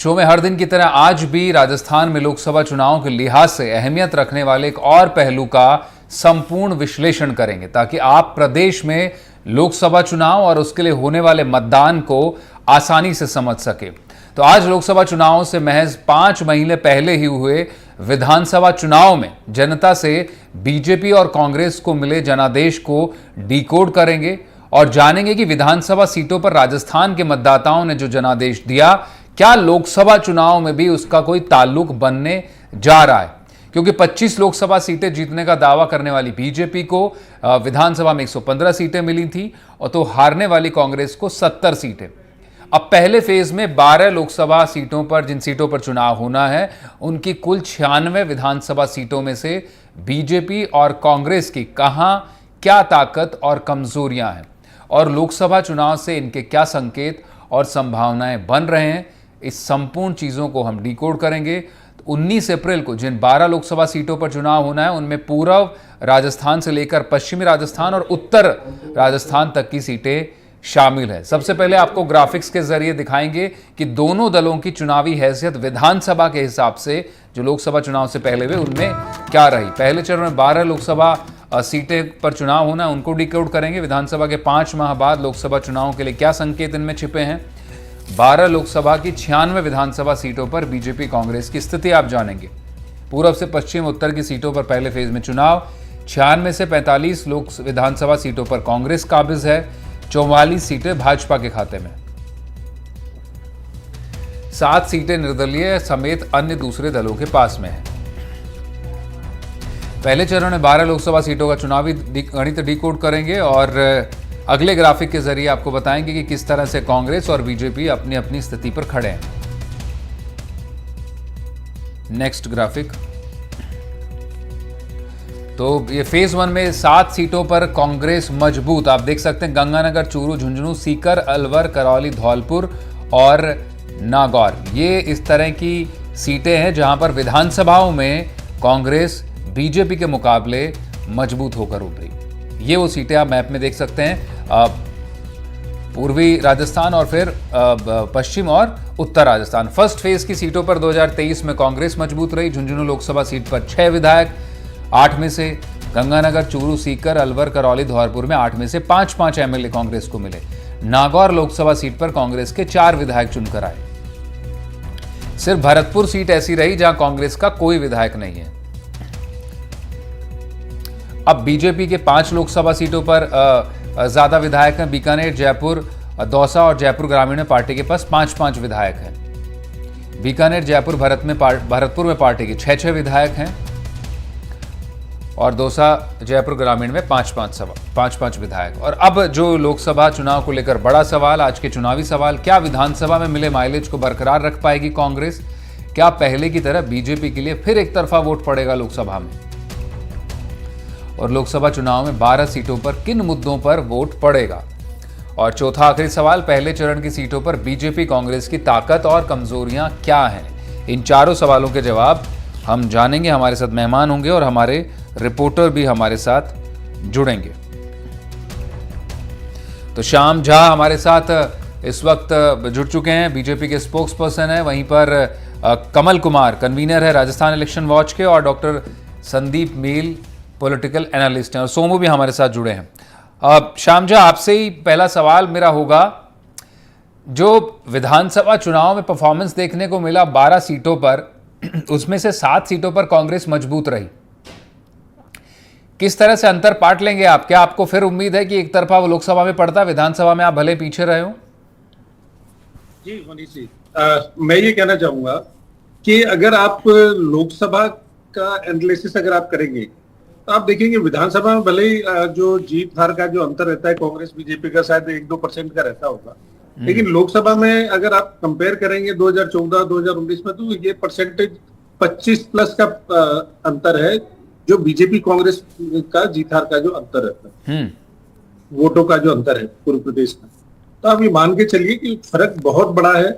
Show में हर दिन की तरह आज भी राजस्थान में लोकसभा चुनाव के लिहाज से अहमियत रखने वाले एक और पहलू का संपूर्ण विश्लेषण करेंगे ताकि आप प्रदेश में लोकसभा चुनाव और उसके लिए होने वाले मतदान को आसानी से समझ सके। तो आज लोकसभा चुनाव से महज 5 महीने पहले ही हुए विधानसभा चुनाव में जनता से बीजेपी और कांग्रेस को मिले जनादेश को डिकोड करेंगे और जानेंगे कि विधानसभा सीटों पर राजस्थान के मतदाताओं ने जो जनादेश दिया, क्या लोकसभा चुनाव में भी उसका कोई ताल्लुक बनने जा रहा है। क्योंकि 25 लोकसभा सीटें जीतने का दावा करने वाली बीजेपी को विधानसभा में 115 सीटें मिली थी और तो हारने वाली कांग्रेस को 70 सीटें। अब पहले फेज में 12 लोकसभा सीटों पर, जिन सीटों पर चुनाव होना है, उनकी कुल 96 विधानसभा सीटों में से बीजेपी और कांग्रेस की कहां क्या ताकत और कमजोरियां हैं और लोकसभा चुनाव से इनके क्या संकेत और संभावनाएं बन रहे हैं, इस संपूर्ण चीज़ों को हम डिकोड करेंगे। 19 अप्रैल को जिन 12 लोकसभा सीटों पर चुनाव होना है, उनमें पूर्व राजस्थान से लेकर पश्चिमी राजस्थान और उत्तर राजस्थान तक की सीटें शामिल है। सबसे पहले आपको ग्राफिक्स के जरिए दिखाएंगे कि दोनों दलों की चुनावी हैसियत विधानसभा के हिसाब से जो लोकसभा चुनाव से पहले हुए उनमें क्या रही। पहले चरण में 12 लोकसभा सीटें पर चुनाव होना है, उनको डिकोड करेंगे। विधानसभा के 5 माह बाद लोकसभा चुनाव के लिए क्या संकेत इनमें छिपे हैं। 12 लोकसभा की 96 विधानसभा सीटों पर बीजेपी कांग्रेस की स्थिति आप जानेंगे। पूर्व से पश्चिम उत्तर की सीटों पर पहले फेज में चुनाव, 96 से 45 लोक विधानसभा सीटों पर कांग्रेस काबिज है, 44 सीटें भाजपा के खाते में, 7 सीटें निर्दलीय समेत अन्य दूसरे दलों के पास में है। पहले चरण में 12 लोकसभा सीटों का चुनावी गणित डिकोड करेंगे और अगले ग्राफिक के जरिए आपको बताएंगे कि किस तरह से कांग्रेस और बीजेपी अपनी अपनी स्थिति पर खड़े हैं। Next graphic. तो ये फेज 1 में 7 सीटों पर कांग्रेस मजबूत, आप देख सकते हैं गंगानगर, चूरू, झुंझुनू, सीकर, अलवर, करौली, धौलपुर और नागौर। ये इस तरह की सीटें हैं जहां पर विधानसभाओं में कांग्रेस बीजेपी के मुकाबले मजबूत होकर उभरी। ये वो सीटें आप मैप में देख सकते हैं, पूर्वी राजस्थान और फिर पश्चिम और उत्तर राजस्थान। फर्स्ट फेज की सीटों पर 2023 में कांग्रेस मजबूत रही। झुंझुनू लोकसभा सीट पर 6 विधायक, 8 में से गंगानगर, चूरू, सीकर, अलवर, करौली, धौलपुर में 8 में से 5-5 एमएलए कांग्रेस को मिले। नागौर लोकसभा सीट पर कांग्रेस के 4 विधायक चुनकर आए। सिर्फ भरतपुर सीट ऐसी रही जहां कांग्रेस का कोई विधायक नहीं है। अब बीजेपी के 5 लोकसभा सीटों पर ज्यादा विधायक हैं। बीकानेर, जयपुर, दौसा और जयपुर ग्रामीण में पार्टी के पास 5-5 विधायक हैं। बीकानेर, जयपुर, भरतपुर में पार्टी के 6-6 विधायक हैं और दौसा, जयपुर ग्रामीण में 5-5 विधायक। और अब जो लोकसभा चुनाव को लेकर बड़ा सवाल, आज के चुनावी सवाल, क्या विधानसभा में मिले माइलेज को बरकरार रख पाएगी कांग्रेस? क्या पहले की तरह बीजेपी के लिए फिर एक तरफा वोट पड़ेगा लोकसभा में? और लोकसभा चुनाव में 12 सीटों पर किन मुद्दों पर वोट पड़ेगा? और चौथा आखिरी सवाल, पहले चरण की सीटों पर बीजेपी कांग्रेस की ताकत और कमजोरियां क्या हैं? इन चारों सवालों के जवाब हम जानेंगे। हमारे साथ मेहमान होंगे और हमारे रिपोर्टर भी हमारे साथ जुड़ेंगे। तो श्याम झा हमारे साथ इस वक्त जुड़ चुके हैं, बीजेपी के स्पोक्स पर्सन है। वहीं पर कमल कुमार कन्वीनर है राजस्थान इलेक्शन वॉच के, और डॉक्टर संदीप मील पॉलिटिकल एनालिस्ट हैं, और सोमू भी हमारे साथ जुड़े हैं। श्याम जी, आपसे ही पहला सवाल मेरा होगा, जो विधानसभा चुनाव में परफॉर्मेंस देखने को मिला 12 सीटों पर, उसमें से 7 सीटों पर कांग्रेस मजबूत रही। किस तरह से अंतर पाट लेंगे आप? क्या आपको फिर उम्मीद है कि एक तरफा वो लोकसभा में पड़ता, विधानसभा में आप भले पीछे रहे हो? जी मनीष जी, मैं ये कहना चाहूंगा कि अगर आप लोकसभा का एनालिसिस अगर आप करेंगे तो आप देखेंगे विधानसभा में भले ही जो जीत हार का जो अंतर रहता है कांग्रेस बीजेपी का शायद 1-2% का रहता होगा, लेकिन लोकसभा में अगर आप कंपेयर करेंगे 2014-2019 में, तो ये परसेंटेज 25+ का अंतर है जो बीजेपी कांग्रेस का जीत हार का जो अंतर रहता है, वोटों का जो अंतर है पूरे प्रदेश में। तो आप ये मान के चलिए कि फर्क बहुत बड़ा है।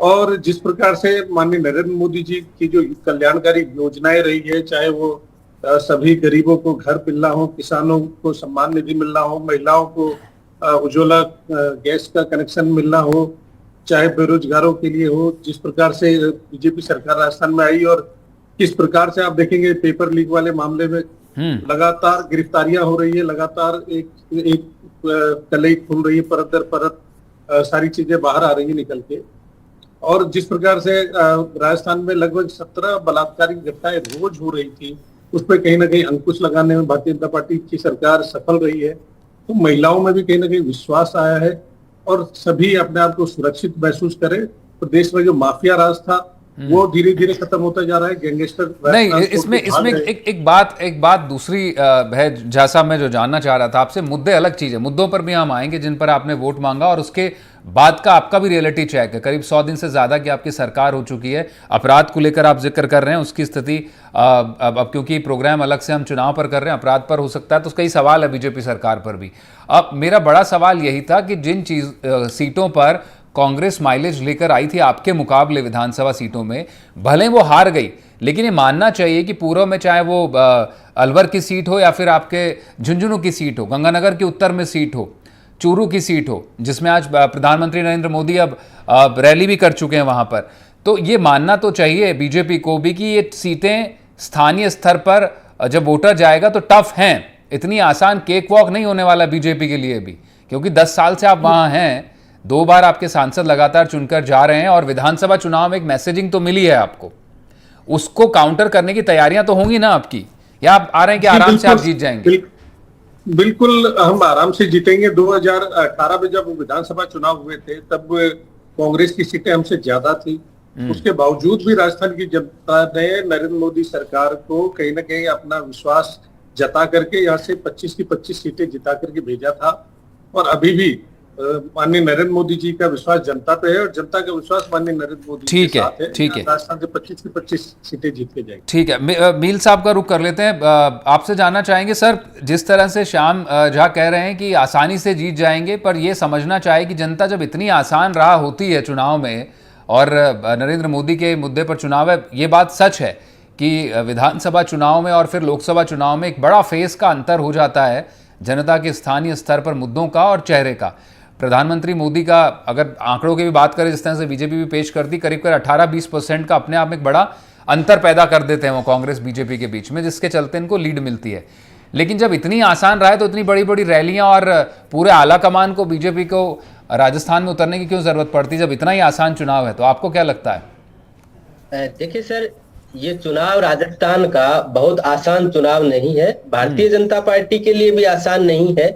और जिस प्रकार से माननीय नरेंद्र मोदी जी की जो कल्याणकारी योजनाएं रही है, चाहे वो सभी गरीबों को घर मिलना हो, किसानों को सम्मान निधि मिलना हो, महिलाओं को उज्ज्वला गैस का कनेक्शन मिलना हो, चाहे बेरोजगारों के लिए हो, जिस प्रकार से बीजेपी सरकार राजस्थान में आई और किस प्रकार से आप देखेंगे पेपर लीक वाले मामले में लगातार गिरफ्तारियां हो रही है, लगातार एक एक कलई खुल रही है, परत दर परत सारी चीजें बाहर आ रही है निकल के। और जिस प्रकार से राजस्थान में लगभग 17 बलात्कारी घटनाएं रोज हो रही थी, उस पर कहीं ना कहीं अंकुश लगाने में भारतीय जनता पार्टी की सरकार सफल रही है। तो महिलाओं में भी कहीं ना कहीं विश्वास आया है और सभी अपने आप को सुरक्षित महसूस करें। प्रदेश में जो माफिया राज था वो धीरे धीरे खत्म होता जा रहा है। गैंगस्टर नहीं, इसमें एक बात दूसरी है झा साहब, मैं जो जानना चाह रहा था आपसे, मुद्दे अलग चीज है, मुद्दों पर भी हम आएंगे जिन पर आपने वोट मांगा और उसके बाद का आपका भी रियलिटी चेक है। करीब 100 दिन से ज्यादा की आपकी सरकार हो चुकी है। अपराध को लेकर आप जिक्र कर रहे हैं, उसकी स्थिति अब क्योंकि प्रोग्राम अलग से हम चुनाव पर कर रहे हैं, अपराध पर हो सकता है, तो कई सवाल है बीजेपी सरकार पर भी। अब मेरा बड़ा सवाल यही था कि जिन सीटों पर कांग्रेस माइलेज लेकर आई थी आपके मुकाबले विधानसभा सीटों में, भले वो हार गई, लेकिन ये मानना चाहिए कि पूर्व में चाहे वो अलवर की सीट हो या फिर आपके झुंझुनू की सीट हो, गंगानगर के उत्तर में सीट हो, चूरू की सीट हो, जिसमें आज प्रधानमंत्री नरेंद्र मोदी अब रैली भी कर चुके हैं वहां पर, तो ये मानना तो चाहिए बीजेपी को भी कि ये सीटें स्थानीय स्तर पर जब वोटर जाएगा तो टफ हैं, इतनी आसान केक वॉक नहीं होने वाला बीजेपी के लिए भी, क्योंकि 10 साल से आप वहां हैं, 2 बार आपके सांसद लगातार चुनकर जा रहे हैं और विधानसभा चुनाव में एक मैसेजिंग तो मिली है आपको, उसको काउंटर करने की तैयारियां तो होंगी ना आपकी, या आप आ रहे हैं कि आराम से आप जीत जाएंगे? बिल्कुल हम आराम से जीतेंगे। 2018 में जब विधानसभा चुनाव हुए थे तब कांग्रेस की सीटें हमसे ज्यादा थी, उसके बावजूद भी राजस्थान की जनता ने नरेंद्र मोदी सरकार को कहीं ना कहीं अपना विश्वास जता करके यहाँ से 25 की 25 सीटें जिता करके भेजा था। और अभी भी माननीय नरेंद्र मोदी जी का विश्वास जनता पे है और जनता का विश्वास माननीय नरेंद्र मोदी जी के साथ है। ठीक है, राजस्थान से 25 की 25 सीटें जीत के जाएंगे। ठीक है, मील साहब का रुख कर लेते हैं। आपसे जानना चाहेंगे सर, जिस तरह से श्याम झा कह रहे हैं कि आसानी से जीत जाएंगे, पर यह समझना चाहिए कि जनता जब इतनी आसान राह होती है चुनाव में और नरेंद्र मोदी के मुद्दे पर चुनाव है, ये बात सच है कि विधानसभा चुनाव में और फिर लोकसभा चुनाव में एक बड़ा फेस का अंतर हो जाता है जनता के स्थानीय स्तर पर मुद्दों का और चेहरे का। प्रधानमंत्री मोदी का अगर आंकड़ों की भी बात करें, जिस तरह से बीजेपी भी पेश करती, करीब 18-20% का अपने आप में एक बड़ा अंतर पैदा कर देते हैं वो कांग्रेस बीजेपी के बीच में, जिसके चलते इनको लीड मिलती है। लेकिन जब इतनी आसान रहा है तो इतनी बड़ी बड़ी रैलियां और पूरे आला कमान को बीजेपी को राजस्थान में उतरने की क्यों जरूरत पड़ती जब इतना ही आसान चुनाव है? तो आपको क्या लगता है? देखिए सर, ये चुनाव राजस्थान का बहुत आसान चुनाव नहीं है। भारतीय जनता पार्टी के लिए भी आसान नहीं है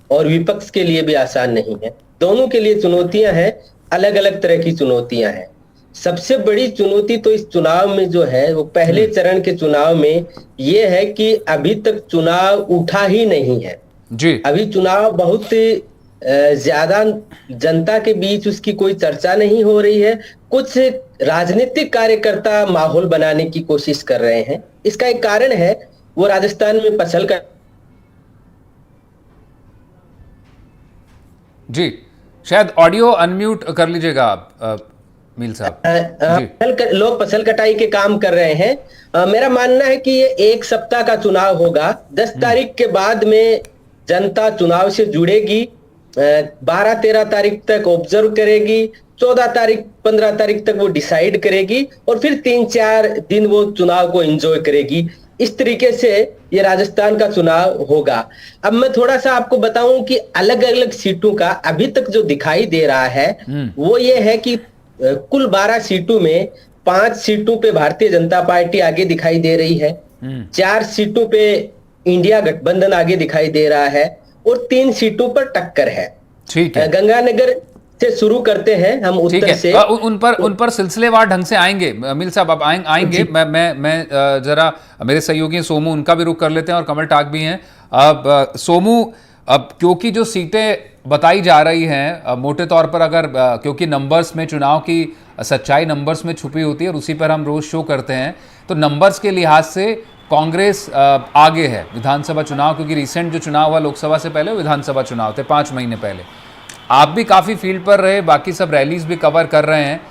और विपक्ष के लिए भी आसान नहीं है। दोनों के लिए चुनौतियां हैं, अलग अलग तरह की चुनौतियां हैं। सबसे बड़ी चुनौती तो इस चुनाव में जो है वो पहले चरण के चुनाव में ये है कि अभी तक चुनाव उठा ही नहीं है जी। अभी चुनाव बहुत ज्यादा जनता के बीच उसकी कोई चर्चा नहीं हो रही है। कुछ राजनीतिक कार्यकर्ता माहौल बनाने की कोशिश कर रहे हैं। इसका एक कारण है वो राजस्थान में पसल का जी, शायद ऑडियो अनम्यूट कर लीजिएगा आप मील साहब। लोग फसल कटाई के काम कर रहे हैं। मेरा मानना है कि ये 1 सप्ताह का चुनाव होगा। 10 तारीख के बाद में जनता चुनाव से जुड़ेगी, 12-13 तारीख तक ऑब्जर्व करेगी, 14 तारीख 15 तारीख तक वो डिसाइड करेगी और फिर 3-4 दिन वो चुनाव को एंजॉय करेगी। इस तरीके से ये राजस्थान का चुनाव होगा। अब मैं थोड़ा सा आपको बताऊं कि अलग अलग सीटों का अभी तक जो दिखाई दे रहा है वो ये है कि कुल 12 सीटों में 5 सीटों पे भारतीय जनता पार्टी आगे दिखाई दे रही है, 4 सीटों पे इंडिया गठबंधन आगे दिखाई दे रहा है और 3 सीटों पर टक्कर है। ठीक है, गंगानगर से शुरू करते हैं हम उत्तर से। उन पर सिलसिलेवार ढंग से आएंगे। मील साहब आप आएंगे। मैं जरा मेरे सहयोगी सोमू उनका भी रुख कर लेते हैं और कमल टाक भी हैं। अब सोमू, अब क्योंकि जो सीटें बताई जा रही हैं मोटे तौर पर, अगर क्योंकि नंबर्स में चुनाव की सच्चाई नंबर्स में छुपी होती है और उसी पर हम रोज शो करते हैं, तो नंबर्स के लिहाज से कांग्रेस आगे है विधानसभा चुनाव, क्योंकि रिसेंट जो चुनाव हुआ लोकसभा से पहले विधानसभा चुनाव थे 5 महीने पहले। आप भी काफ़ी फील्ड पर रहे, बाकी सब रैलीज भी कवर कर रहे हैं।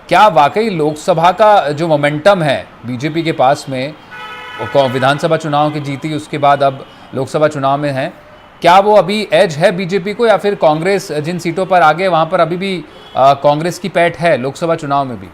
क्या वाकई लोकसभा का जो मोमेंटम है बीजेपी के पास में, विधानसभा चुनाव की जीती उसके बाद अब लोकसभा चुनाव में है, क्या वो अभी एज है बीजेपी को, या फिर कांग्रेस जिन सीटों पर आगे वहां पर अभी भी कांग्रेस की पैठ है लोकसभा चुनाव में भी?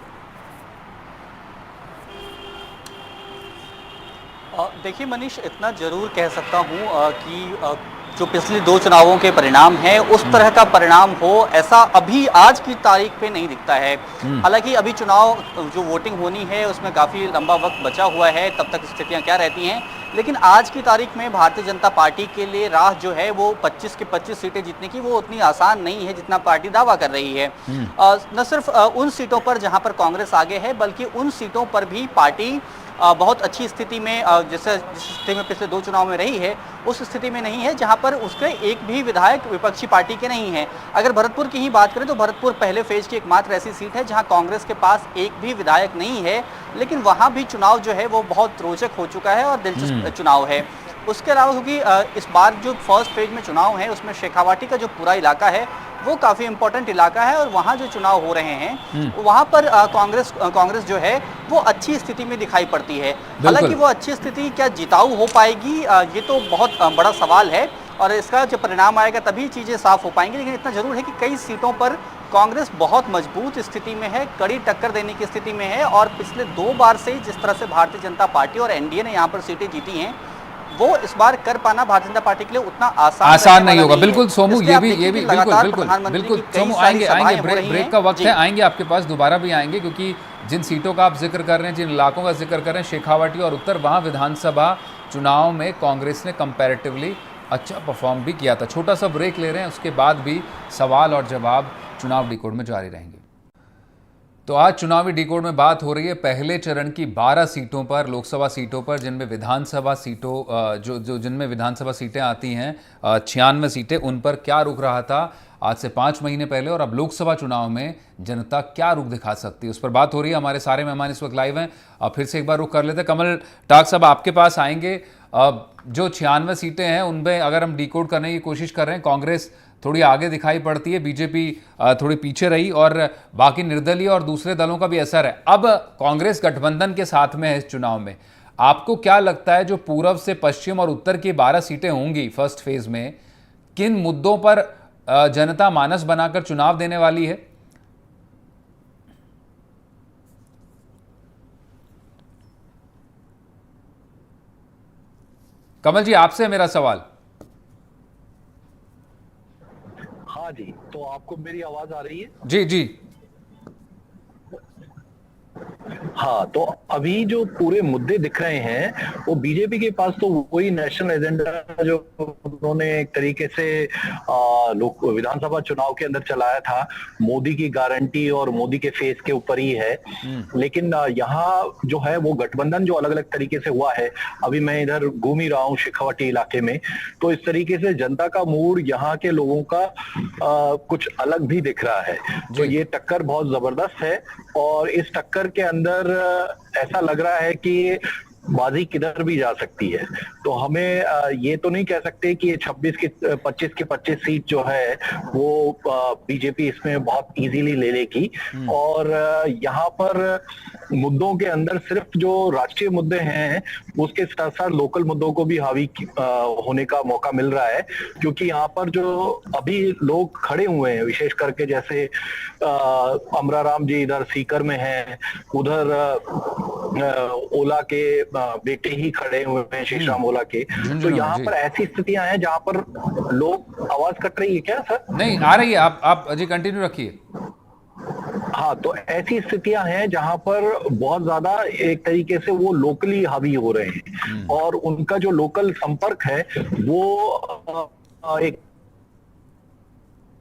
देखिए मनीष, इतना जरूर कह सकता हूँ कि जो पिछले 2 चुनावों के परिणाम हैं उस तरह का परिणाम हो ऐसा अभी आज की तारीख पे नहीं दिखता है। हालांकि अभी चुनाव जो वोटिंग होनी है उसमें काफ़ी लंबा वक्त बचा हुआ है, तब तक स्थितियां क्या रहती हैं, लेकिन आज की तारीख में भारतीय जनता पार्टी के लिए राह जो है वो 25 की 25 सीटें जीतने की वो उतनी आसान नहीं है जितना पार्टी दावा कर रही है। न सिर्फ उन सीटों पर जहां पर कांग्रेस आगे है, बल्कि उन सीटों पर भी पार्टी बहुत अच्छी स्थिति में, जैसे जिस स्थिति में पिछले 2 चुनाव में रही है उस स्थिति में नहीं है जहां पर उसके एक भी विधायक विपक्षी पार्टी के नहीं है। अगर भरतपुर की ही बात करें तो भरतपुर पहले फेज की एकमात्र ऐसी सीट है जहां कांग्रेस के पास एक भी विधायक नहीं है, लेकिन वहां भी चुनाव जो है वो बहुत रोचक हो चुका है और दिलचस्प चुनाव है। उसके अलावा क्योंकि इस बार जो फर्स्ट फेज में चुनाव है उसमें शेखावाटी का जो पूरा इलाका है वो काफ़ी इंपॉर्टेंट इलाका है और वहाँ जो चुनाव हो रहे हैं वहाँ पर कांग्रेस जो है वो अच्छी स्थिति में दिखाई पड़ती है। हालांकि वो अच्छी स्थिति क्या जिताऊ हो पाएगी, ये तो बहुत बड़ा सवाल है और इसका जब परिणाम आएगा तभी चीज़ें साफ हो पाएंगी। लेकिन इतना जरूर है कि कई सीटों पर कांग्रेस बहुत मजबूत स्थिति में है, कड़ी टक्कर देने की स्थिति में है और पिछले 2 बार से जिस तरह से भारतीय जनता पार्टी और एनडीए ने यहाँ पर सीटें जीती हैं वो इस बार कर पाना भारतीय जनता पार्टी के लिए उतना आसान नहीं होगा। बिल्कुल सोमू, ये भी बिल्कुल सोमू, आएंगे ब्रेक का वक्त है, आएंगे आपके पास, दोबारा भी आएंगे, क्योंकि जिन सीटों का आप जिक्र कर रहे हैं, जिन इलाकों का जिक्र कर रहे हैं, शेखावाटी और उत्तर, वहाँ विधानसभा चुनाव में कांग्रेस ने कंपैरेटिवली अच्छा परफॉर्म भी किया था। छोटा सा ब्रेक ले रहे हैं, उसके बाद भी सवाल और जवाब चुनाव डिकोड में जारी रहेंगे। तो आज चुनावी डिकोड में बात हो रही है पहले चरण की 12 सीटों पर, लोकसभा सीटों पर, जिनमें विधानसभा सीटों जिनमें विधानसभा सीटें आती हैं 96 सीटें, उन पर क्या रुख रहा था आज से 5 महीने पहले, और अब लोकसभा चुनाव में जनता क्या रुख दिखा सकती है, उस पर बात हो रही है। हमारे सारे मेहमान इस वक्त लाइव हैं। अब फिर से एक बार रुख कर लेते हैं। कमल टाक साहब, आपके पास आएंगे। जो 96 सीटें हैं उनमें अगर हम डिकोड करने की कोशिश कर रहे हैं, कांग्रेस थोड़ी आगे दिखाई पड़ती है, बीजेपी थोड़ी पीछे रही और बाकी निर्दलीय और दूसरे दलों का भी असर है। अब कांग्रेस गठबंधन के साथ में है इस चुनाव में। आपको क्या लगता है जो पूर्व से पश्चिम और उत्तर की 12 सीटें होंगी फर्स्ट फेज में, किन मुद्दों पर जनता मानस बनाकर चुनाव देने वाली है? कमल जी, आपसे मेरा सवाल। हाँ जी, तो आपको मेरी आवाज आ रही है? जी जी। हाँ, तो अभी जो पूरे मुद्दे दिख रहे हैं वो बीजेपी के पास तो वही नेशनल एजेंडा जो उन्होंने एक तरीके से विधानसभा चुनाव के अंदर चलाया था, मोदी की गारंटी और मोदी के फेस के ऊपर ही है। लेकिन यहाँ जो है वो गठबंधन जो अलग अलग तरीके से हुआ है, अभी मैं इधर घूम ही रहा हूँ शेखावाटी इलाके में, तो इस तरीके से जनता का मूड, यहाँ के लोगों का कुछ अलग भी दिख रहा है। तो ये टक्कर बहुत जबरदस्त है और इस टक्कर के अंदर ऐसा लग रहा है कि बाजी किधर भी जा सकती है। तो हमें ये तो नहीं कह सकते कि ये 26 की 25 सीट जो है वो बीजेपी इसमें बहुत इजीली ले लेगी। और यहाँ पर मुद्दों के अंदर सिर्फ जो राष्ट्रीय मुद्दे हैं उसके साथ साथ लोकल मुद्दों को भी हावी होने का मौका मिल रहा है, क्योंकि यहाँ पर जो अभी लोग खड़े हुए हैं, विशेष करके जैसे अमराराम जी इधर सीकर में हैं, उधर ओला के बेटे ही खड़े हुए हैं, शेषराम ओला के। तो यहाँ पर ऐसी स्थितियां हैं जहाँ पर लोग, आवाज कट रही है क्या सर? नहीं आ रही है, आप अजी कंटिन्यू रखिए। हाँ, तो ऐसी स्थितियां हैं जहां पर बहुत ज्यादा एक तरीके से वो लोकली हावी हो रहे हैं और उनका जो लोकल संपर्क है वो एक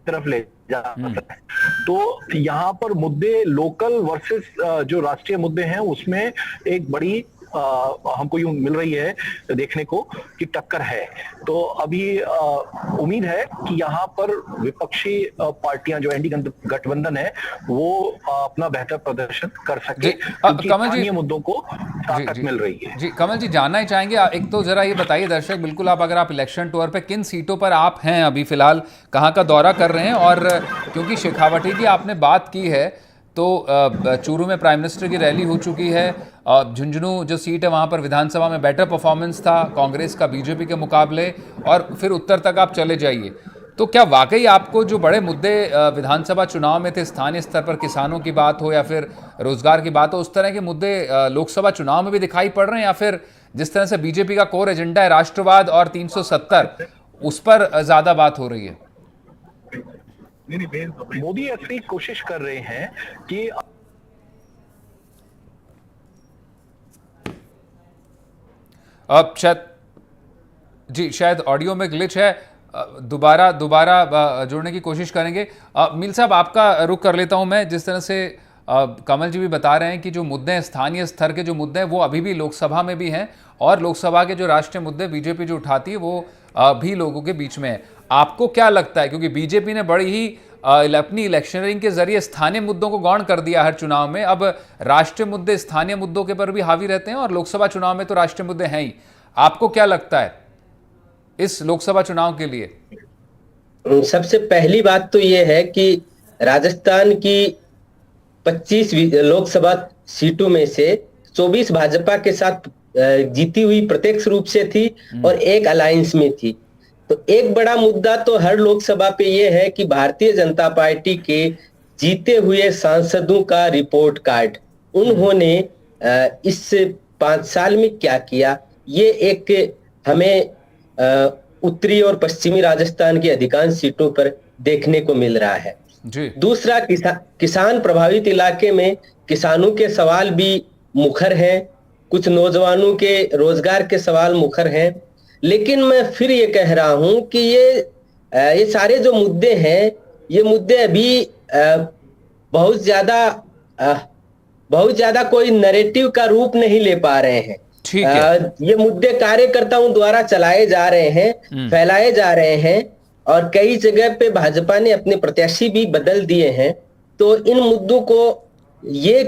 तरफ ले जा सकता है। तो यहाँ पर मुद्दे लोकल वर्सेस जो राष्ट्रीय मुद्दे हैं उसमें एक बड़ी हमको यूं मिल रही है देखने को कि टक्कर है। तो अभी उम्मीद है कि यहाँ पर विपक्षी पार्टियां जो एनडीए गठबंधन है वो अपना बेहतर प्रदर्शन कर सके, क्योंकि स्थानीय मुद्दों को ताकत मिल रही है। जी कमल जी, जानना ही चाहेंगे, एक तो जरा ये बताइए दर्शक बिल्कुल, आप अगर आप इलेक्शन टूर पे किन सीटों पर आप हैं अभी फिलहाल, कहाँ का दौरा कर रहे हैं, और क्योंकि शेखावाटी की आपने बात की है तो तो चूरू में प्राइम मिनिस्टर की रैली हो चुकी है, झुंझुनू जो सीट है वहाँ पर विधानसभा में बेटर परफॉर्मेंस था कांग्रेस का बीजेपी के मुकाबले, और फिर उत्तर तक आप चले जाइए। तो क्या वाकई आपको जो बड़े मुद्दे विधानसभा चुनाव में थे, स्थानीय स्तर पर किसानों की बात हो या फिर रोजगार की बात हो, उस तरह के मुद्दे लोकसभा चुनाव में भी दिखाई पड़ रहे हैं, या फिर जिस तरह से बीजेपी का कोर एजेंडा है राष्ट्रवाद और 370 उस पर ज्यादा बात हो रही है? मोदी अपनी कोशिश कर रहे हैं कि अब शायद ऑडियो में ग्लिच है, दोबारा जोड़ने की कोशिश करेंगे। मील साहब, आपका रुख कर लेता हूं मैं। जिस तरह से कमल जी भी बता रहे हैं कि जो मुद्दे हैं, स्थानीय स्तर के जो मुद्दे हैं, वो अभी भी लोकसभा में भी हैं, और लोकसभा के जो राष्ट्रीय मुद्दे बीजेपी जो उठाती है वो भी लोगों के बीच में है। आपको क्या लगता है, क्योंकि बीजेपी ने बड़ी ही अपनी इलेक्शनरिंग के जरिए स्थानीय मुद्दों को गौण कर दिया हर चुनाव में, अब राष्ट्रीय मुद्दे स्थानीय मुद्दों के पर भी हावी रहते हैं, और लोकसभा चुनाव में तो राष्ट्रीय मुद्दे हैं ही। आपको क्या लगता है इस लोकसभा चुनाव के लिए? सबसे पहली बात तो ये है कि राजस्थान की 25 लोकसभा सीटों में से 24 भाजपा के साथ जीती हुई प्रत्यक्ष रूप से थी और एक अलायंस में थी। तो एक बड़ा मुद्दा तो हर लोकसभा पे ये है कि भारतीय जनता पार्टी के जीते हुए सांसदों का रिपोर्ट कार्ड, उन्होंने इस 5 साल में क्या किया, ये एक हमें उत्तरी और पश्चिमी राजस्थान की अधिकांश सीटों पर देखने को मिल रहा है जी। दूसरा, किसान प्रभावित इलाके में किसानों के सवाल भी मुखर हैं, कुछ नौजवानों के रोजगार के सवाल मुखर हैं। लेकिन मैं फिर ये कह रहा हूं कि ये सारे जो मुद्दे हैं, ये मुद्दे अभी बहुत ज्यादा कोई नैरेटिव का रूप नहीं ले पा रहे हैं। ठीक है। ये मुद्दे कार्यकर्ताओं द्वारा चलाए जा रहे हैं, फैलाए जा रहे हैं, और कई जगह पे भाजपा ने अपने प्रत्याशी भी बदल दिए हैं। तो इन मुद्दों को ये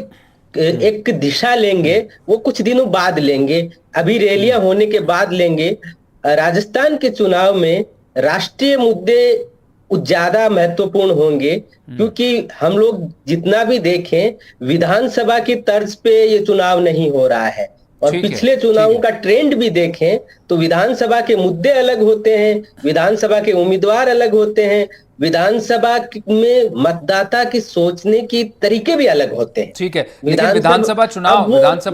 एक दिशा लेंगे, वो कुछ दिनों बाद लेंगे, अभी रैलियां होने के बाद लेंगे। राजस्थान के चुनाव में राष्ट्रीय मुद्दे ज्यादा महत्वपूर्ण होंगे, क्योंकि हम लोग जितना भी देखें, विधानसभा की तर्ज पे ये चुनाव नहीं हो रहा है, और पिछले चुनावों का ट्रेंड भी देखें तो विधानसभा के मुद्दे अलग होते हैं, विधानसभा के उम्मीदवार अलग होते हैं, विधानसभा में मतदाता की सोचने की तरीके भी अलग होते हैं। ठीक है, लेकिन विधानसभा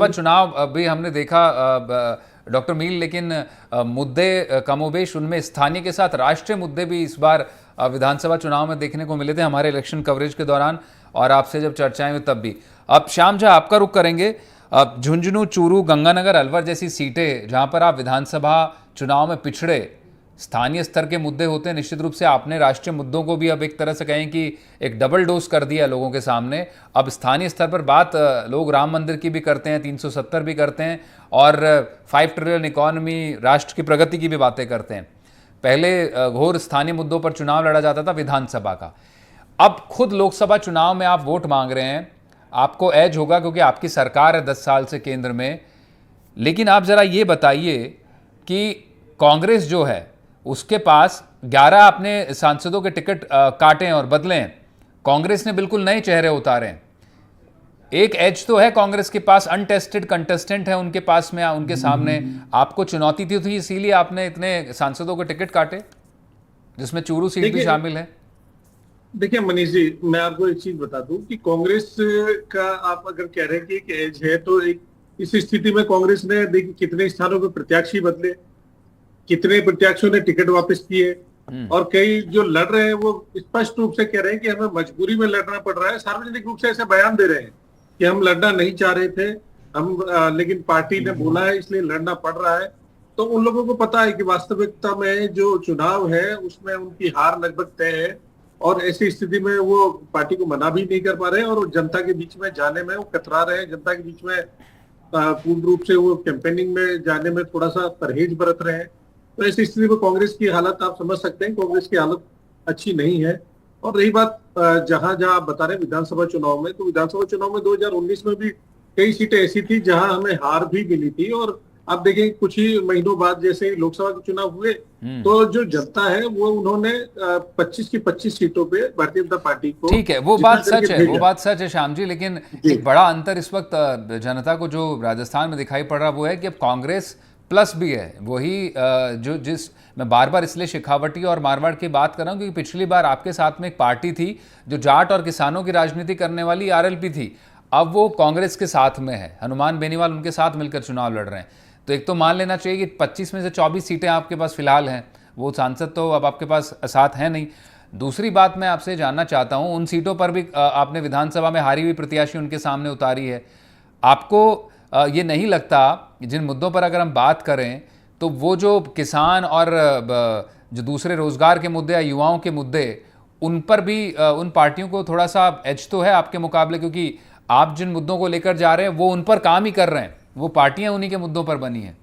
चुनाव अभी हमने देखा डॉक्टर मील, लेकिन मुद्दे कमोबेश उनमें स्थानीय के साथ राष्ट्रीय मुद्दे भी इस बार विधानसभा चुनाव में देखने को मिले थे हमारे इलेक्शन कवरेज के दौरान, और आपसे जब चर्चाएं हुई तब भी। अब श्याम जी, आपका रुख करेंगे। अब झुंझुनू, चूरू, गंगानगर, अलवर जैसी सीटें जहां पर आप विधानसभा चुनाव में पिछड़े, स्थानीय स्तर के मुद्दे होते हैं, निश्चित रूप से आपने राष्ट्रीय मुद्दों को भी अब एक तरह से कहें कि एक डबल डोज कर दिया लोगों के सामने। अब स्थानीय स्तर पर बात लोग राम मंदिर की भी करते हैं, 370 भी करते हैं, और 5 ट्रिलियन इकॉनमी, राष्ट्र की प्रगति की भी बातें करते हैं। पहले घोर स्थानीय मुद्दों पर चुनाव लड़ा जाता था विधानसभा का। अब खुद लोकसभा चुनाव में आप वोट मांग रहे हैं, आपको एज होगा क्योंकि आपकी सरकार है 10 साल से केंद्र में। लेकिन आप जरा ये बताइए कि कांग्रेस जो है उसके पास 11 अपने सांसदों के टिकट काटे और बदले हैं, कांग्रेस ने बिल्कुल नए चेहरे उतारे हैं। एक एज तो है कांग्रेस के पास, अनटेस्टेड कंटेस्टेंट है उनके पास में, उनके सामने। आपको चुनौती थी इसीलिए आपने इतने सांसदों के टिकट काटे, जिसमें चूरू सीट भी शामिल है। देखिए मनीष जी, मैं आपको एक चीज बता दूं कि कांग्रेस का आप अगर कह रहे हैं कि एक एज है, तो एक इस स्थिति में कांग्रेस ने देखिए कितने स्थानों पे प्रत्याशी बदले, कितने प्रत्याशियों ने टिकट वापस किए, और कई जो लड़ रहे हैं वो स्पष्ट रूप से कह रहे हैं कि हमें मजबूरी में लड़ना पड़ रहा है। सार्वजनिक रूप से ऐसे बयान दे रहे हैं कि हम लड़ना नहीं चाह रहे थे, लेकिन पार्टी ने बोला है इसलिए लड़ना पड़ रहा है। तो उन लोगों को पता है कि वास्तविकता में जो चुनाव है उसमें उनकी हार लगभग तय है, और ऐसी स्थिति में वो पार्टी को मना भी नहीं कर पा रहे हैं, और जनता के बीच में जाने में वो कतरा रहे हैं, जनता के बीच में पूर्ण रूप से वो कैंपेनिंग में जाने में थोड़ा सा परहेज बरत रहे हैं। तो ऐसी स्थिति में कांग्रेस की हालत आप समझ सकते हैं, कांग्रेस की हालत अच्छी नहीं है। और रही बात जहां आप बता रहे हैं विधानसभा चुनाव में, तो विधानसभा चुनाव में 2019 में भी कई सीटें ऐसी थी जहां हमें हार भी मिली थी, और आप देखें कुछ ही महीनों बाद जैसे ही लोकसभा के चुनाव हुए, तो जो जनता है वो उन्होंने 25 की 25 सीटों पे भारतीय जनता पार्टी को, ठीक है, वो जितना बात सच करके है, वो भेजा। बात सच है श्याम जी, लेकिन जी। एक बड़ा अंतर इस वक्त जनता को जो राजस्थान में दिखाई पड़ रहा वो है कि अब कांग्रेस प्लस भी है वही मैं बार बार इसलिए शेखावटी और मारवाड़ की बात कर रहा हूँ क्योंकि पिछली बार आपके साथ में एक पार्टी थी जो जाट और किसानों की राजनीति करने वाली आरएलपी थी, अब वो कांग्रेस के साथ में है, हनुमान बेनीवाल उनके साथ मिलकर चुनाव लड़ रहे हैं। तो एक तो मान लेना चाहिए कि 25 में से 24 सीटें आपके पास फिलहाल हैं, वो सांसद तो अब आपके पास साथ हैं नहीं। दूसरी बात मैं आपसे जानना चाहता हूं, उन सीटों पर भी आपने विधानसभा में हारी हुई प्रत्याशी उनके सामने उतारी है, आपको ये नहीं लगता जिन मुद्दों पर अगर हम बात करें तो वो जो किसान और जो दूसरे रोजगार के मुद्दे या युवाओं के मुद्दे, उन पर भी उन पार्टियों को थोड़ा सा एज तो है आपके मुकाबले, क्योंकि आप जिन मुद्दों को लेकर जा रहे हैं वो उन पर काम ही कर रहे हैं, वो पार्टियां उन्हीं के मुद्दों पर बनी हैं।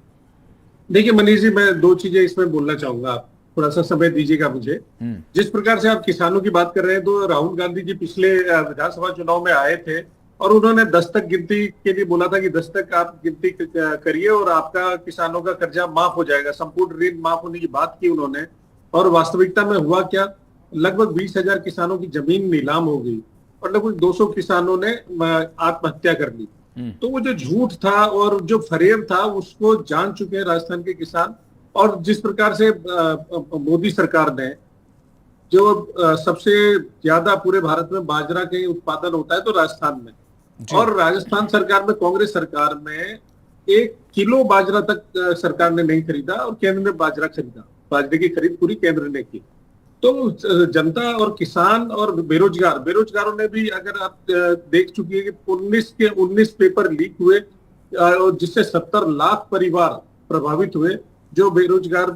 देखिए मनीष जी, मैं दो चीजें इसमें बोलना चाहूंगा, आप थोड़ा सा समय दीजिएगा मुझे। जिस प्रकार से आप किसानों की बात कर रहे हैं, तो राहुल गांधी जी पिछले विधानसभा चुनाव में आए थे और उन्होंने 10 तक गिनती के लिए बोला था कि 10 तक आप गिनती करिए और आपका किसानों का कर्जा माफ हो जाएगा, संपूर्ण ऋण माफ होने की बात की उन्होंने। और वास्तविकता में हुआ क्या, लगभग 20,000 किसानों की जमीन नीलाम हो गई और लगभग 200 किसानों ने आत्महत्या कर ली। तो वो जो झूठ था और जो फरेब था उसको जान चुके हैं राजस्थान के किसान। और जिस प्रकार से मोदी सरकार ने जो सबसे ज्यादा पूरे भारत में बाजरा के उत्पादन होता है तो राजस्थान में, और राजस्थान सरकार में, कांग्रेस सरकार में 1 किलो बाजरा तक सरकार ने नहीं खरीदा और केंद्र ने बाजरा खरीदा, बाजरे की खरीद पूरी केंद्र ने की। तो जनता और किसान और बेरोजगारों ने भी, अगर आप देख चुकी है कि 19 के 19 पेपर लीक हुए जिससे 70 लाख परिवार प्रभावित हुए। जो बेरोजगार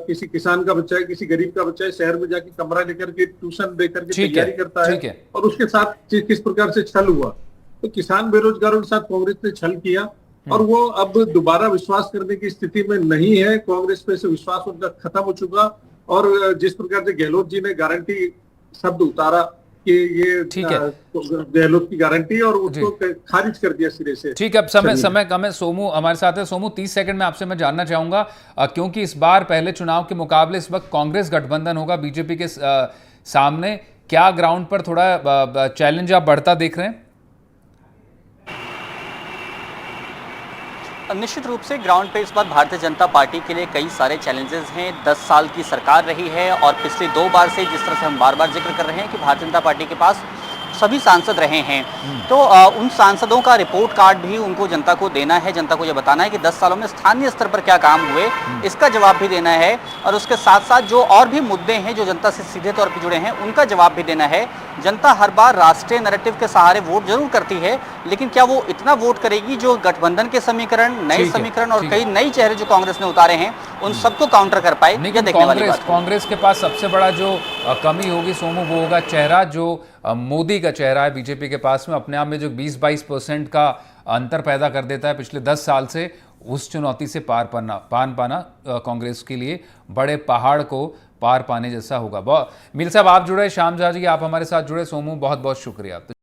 किसी किसान का बच्चा है, किसी गरीब का बच्चा है, शहर में जाके कमरा लेकर के ट्यूशन देकर के तैयारी करता है और उसके साथ किस प्रकार से छल हुआ। तो किसान बेरोजगारों के साथ कांग्रेस ने छल किया और वो अब दोबारा विश्वास करने की स्थिति में नहीं है। कांग्रेस पे से विश्वास उनका खत्म हो चुका। और जिस प्रकार से गहलोत जी ने गारंटी शब्द उतारा कि ये गहलोत की गारंटी, और उसको खारिज कर दिया सिरे से। ठीक है, अब समय कम है। सोमू हमारे साथ है। सोमू, 30 सेकंड में आपसे मैं जानना चाहूंगा, क्योंकि इस बार पहले चुनाव के मुकाबले इस वक्त कांग्रेस गठबंधन होगा बीजेपी के सामने, क्या ग्राउंड पर थोड़ा चैलेंज आप बढ़ता देख रहे हैं? निश्चित रूप से ग्राउंड पे इस बार भारतीय जनता पार्टी के लिए कई सारे चैलेंजेस हैं। 10 साल की सरकार रही है और पिछली 2 बार से, जिस तरह से हम बार बार जिक्र कर रहे हैं कि भारतीय जनता पार्टी के पास सभी सांसद रहे हैं, तो उन सांसदों का रिपोर्ट कार्ड भी उनको जनता को देना है। जनता को ये बताना है कि 10 सालों में स्थानीय स्तर पर क्या काम हुए, इसका जवाब भी देना है। और उसके साथ साथ जो और भी मुद्दे हैं जो जनता से सीधे तौर पर जुड़े हैं, उनका जवाब भी देना है। जनता हर बार राष्ट्रीय नैरेटिव के सहारे वोट जरूर करती है, लेकिन क्या वो इतना वोट करेगी जो गठबंधन के समीकरण, नए समीकरण और कई नई चेहरे जो कांग्रेस ने उतारे हैं उन सबको काउंटर कर पाए? ये देखने वाली बात है। कांग्रेस के पास सबसे बड़ा जो कमी होगी सोमू, वो होगा चेहरा, जो मोदी का चेहरा है बीजेपी के पास में, अपने आप में जो 20-22% का अंतर पैदा कर देता है पिछले 10 साल से, उस चुनौती से पार पाना कांग्रेस के लिए बड़े पहाड़ को पार पाने जैसा होगा। मील साहब आप जुड़े, श्याम झा जी आप हमारे साथ जुड़े, सोमू बहुत बहुत शुक्रिया।